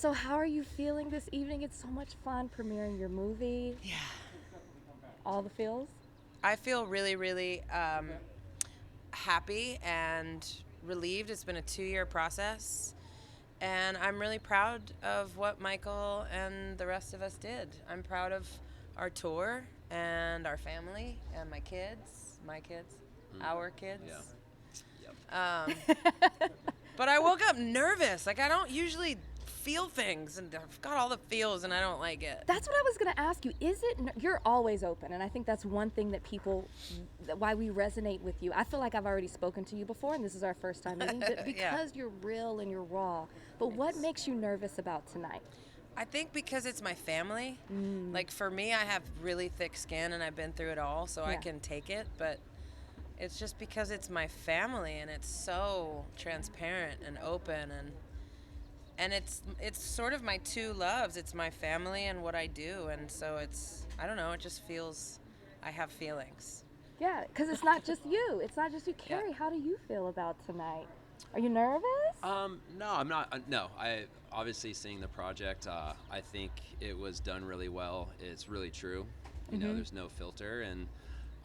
So how are you feeling this evening? It's so much fun premiering your movie. Yeah. All the feels? I feel really, really happy and relieved. It's been a 2-year process. And I'm really proud of what Michael and the rest of us did. I'm proud of our tour and our family and my kids, our kids. Yeah. Yep. But I woke up nervous. Like, I don't usually feel things, and I've got all the feels, and I don't like it. That's what I was going to ask you. You're always open, and I think that's one thing that why we resonate with you. I feel like I've already spoken to you before, and this is our first time meeting, but because you're real and you're raw. But what makes you nervous about tonight? I think because it's my family. Like, for me, I have really thick skin, and I've been through it all, so I can take it, but it's just because it's my family, and it's so transparent and open, and it's sort of my two loves. It's my family and what I do, and so I don't know, it just feels, I have feelings. Yeah, because it's not just you. It's not just you. Carey, how do you feel about tonight? Are you nervous? No, I'm not. No, I obviously seeing the project. I think it was done really well. It's really true. You know, there's no filter, and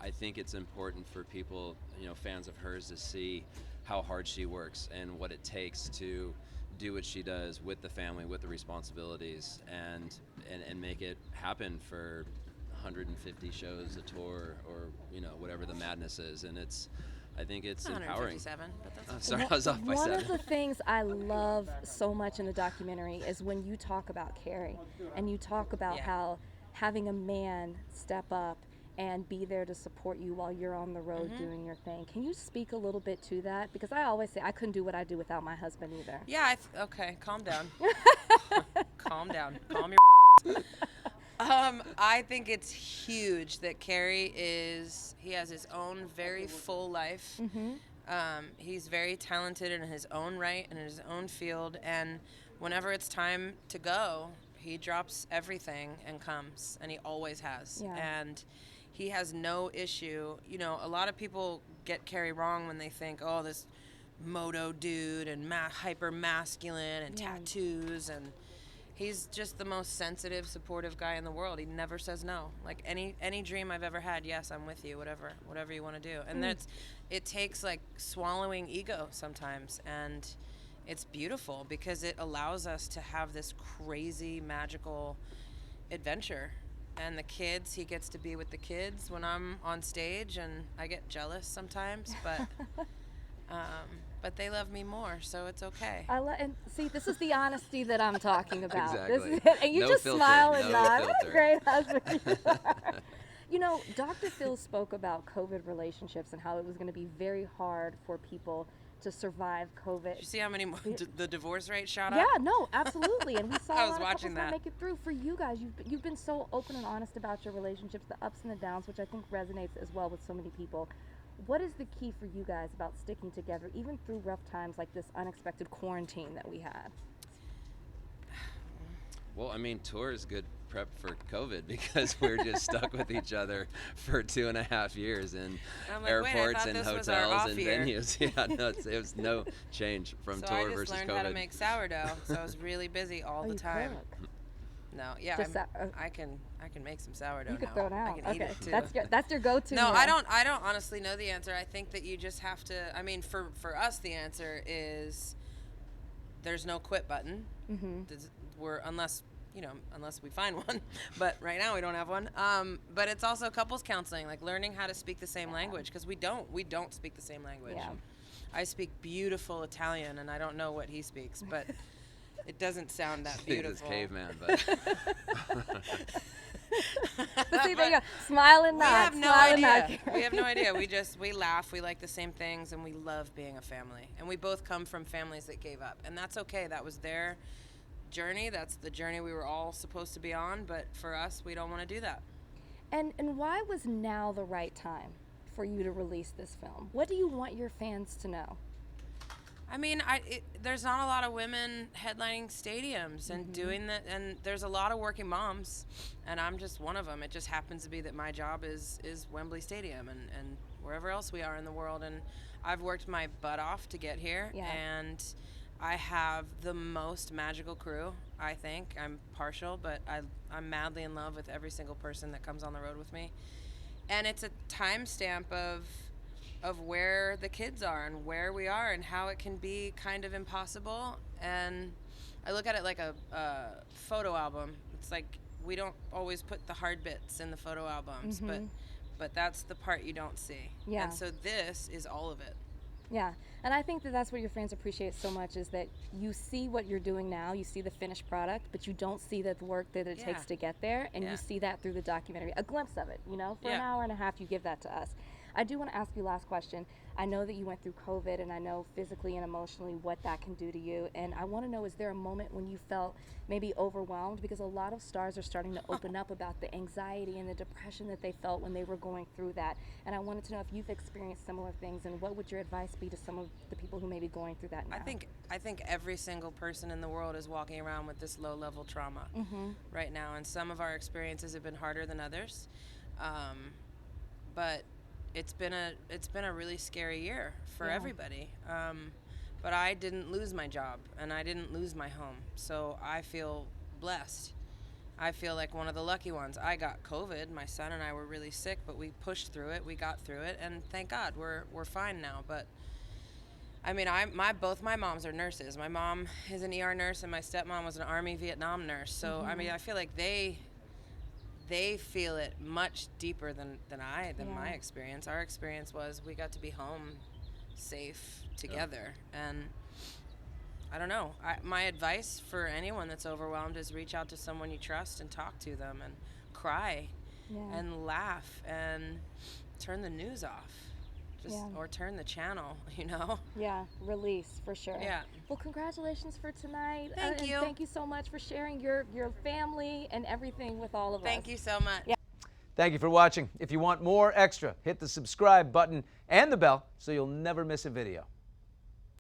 I think it's important for people, fans of hers, to see how hard she works and what it takes to do what she does with the family, with the responsibilities, and make it happen for 150 shows a tour, or whatever the madness is. And I think it's empowering. 157, but that's Sorry, I was off by One 7. of the things I love so much in the documentary is when you talk about Carey, and you talk about how having a man step up and be there to support you while you're on the road doing your thing. Can you speak a little bit to that? Because I always say I couldn't do what I do without my husband either. Yeah, okay, calm down. Calm down. Calm your I think it's huge that Carey he has his own very full life. He's very talented in his own right and in his own field, and whenever it's time to go, he drops everything and comes, and he always has. Yeah. And he has no issue. A lot of people get Carey wrong when they think, oh, this moto dude and hyper masculine and tattoos, and he's just the most sensitive, supportive guy in the world. He never says no. Like, any dream I've ever had, yes, I'm with you, whatever you want to do. And it takes, like, swallowing ego sometimes, and it's beautiful because it allows us to have this crazy, magical adventure. And the kids, he gets to be with the kids when I'm on stage, and I get jealous sometimes, but they love me more, so it's okay. And see, this is the honesty that I'm talking about. Exactly. This is it. And you No just filter, smile and no nod. What a filter. great husband you are. Dr. Phil spoke about COVID relationships and how it was going to be very hard for people to survive COVID. You see how many the divorce rate shot up? Yeah, no, absolutely. And we saw I a was lot of watching couples not that. make it through. For you guys, you've been so open and honest about your relationships, the ups and the downs, which I think resonates as well with so many people. What is the key for you guys about sticking together, even through rough times like this unexpected quarantine that we had? Well, I mean, tour is good prep for COVID because we're just stuck with each other for 2.5 years in I'm like, airports wait, I thought and this was our hotels off and year. venues. Yeah, no, it was no change from So tour I just versus learned COVID. how to make sourdough, so I was really busy all the you time. cook? No, yeah, Just I can make some sourdough You could now. throw it out. I can eat Okay, it too. that's your go-to. No, meal. I don't honestly know the answer. I think that you just have to. I mean, for us, the answer is there's no quit button. Unless we find one. But right now we don't have one. But it's also couples counseling, like learning how to speak the same language, because we don't speak the same language. Yeah. I speak beautiful Italian, and I don't know what he speaks, but it doesn't sound that He's beautiful. caveman, but But see, there you go. Smile and We nod. have no smile and idea. nod. We have no idea. We laugh. We like the same things, and we love being a family. And we both come from families that gave up, and that's okay. That was their journey. That's the journey we were all supposed to be on. But for us, we don't want to do that. And why was now the right time for you to release this film? What do you want your fans to know? I mean, there's not a lot of women headlining stadiums and doing that, and there's a lot of working moms, and I'm just one of them. It just happens to be that my job is Wembley Stadium and wherever else we are in the world, and I've worked my butt off to get here, and I have the most magical crew. I think. I'm partial, but I'm madly in love with every single person that comes on the road with me. And it's a timestamp of where the kids are and where we are and how it can be kind of impossible. And I look at it like a photo album. It's like we don't always put the hard bits in the photo albums, but that's the part you don't see. Yeah. And so this is all of it. Yeah, and I think that that's what your fans appreciate so much, is that you see what you're doing now, you see the finished product, but you don't see the work that it takes to get there, and you see that through the documentary, a glimpse of it, you know, for an hour and a half you give that to us. I do want to ask you last question. I know that you went through COVID, and I know physically and emotionally what that can do to you, and I want to know, is there a moment when you felt maybe overwhelmed? Because a lot of stars are starting to open up about the anxiety and the depression that they felt when they were going through that, and I wanted to know if you've experienced similar things, and what would your advice be to some of the people who may be going through that now? I think every single person in the world is walking around with this low-level trauma right now, and some of our experiences have been harder than others, but it's been a really scary year for everybody. But I didn't lose my job and I didn't lose my home, so I feel blessed. I feel like one of the lucky ones. I got COVID. My son and I were really sick, but we pushed through it. We got through it, and thank God we're fine now. But I mean, both my moms are nurses. My mom is an ER nurse, and my stepmom was an Army Vietnam nurse. So I mean, I feel like they feel it much deeper than my experience. Our experience was we got to be home safe together. And I don't know. My advice for anyone that's overwhelmed is reach out to someone you trust and talk to them and cry and laugh and turn the news off. Or turn the channel, you know? Yeah, release, for sure. Yeah. Well, congratulations for tonight. Thank you. Thank you so much for sharing your family and everything with all of us. Thank you so much. Yeah. Thank you for watching. If you want more extra, hit the subscribe button and the bell so you'll never miss a video.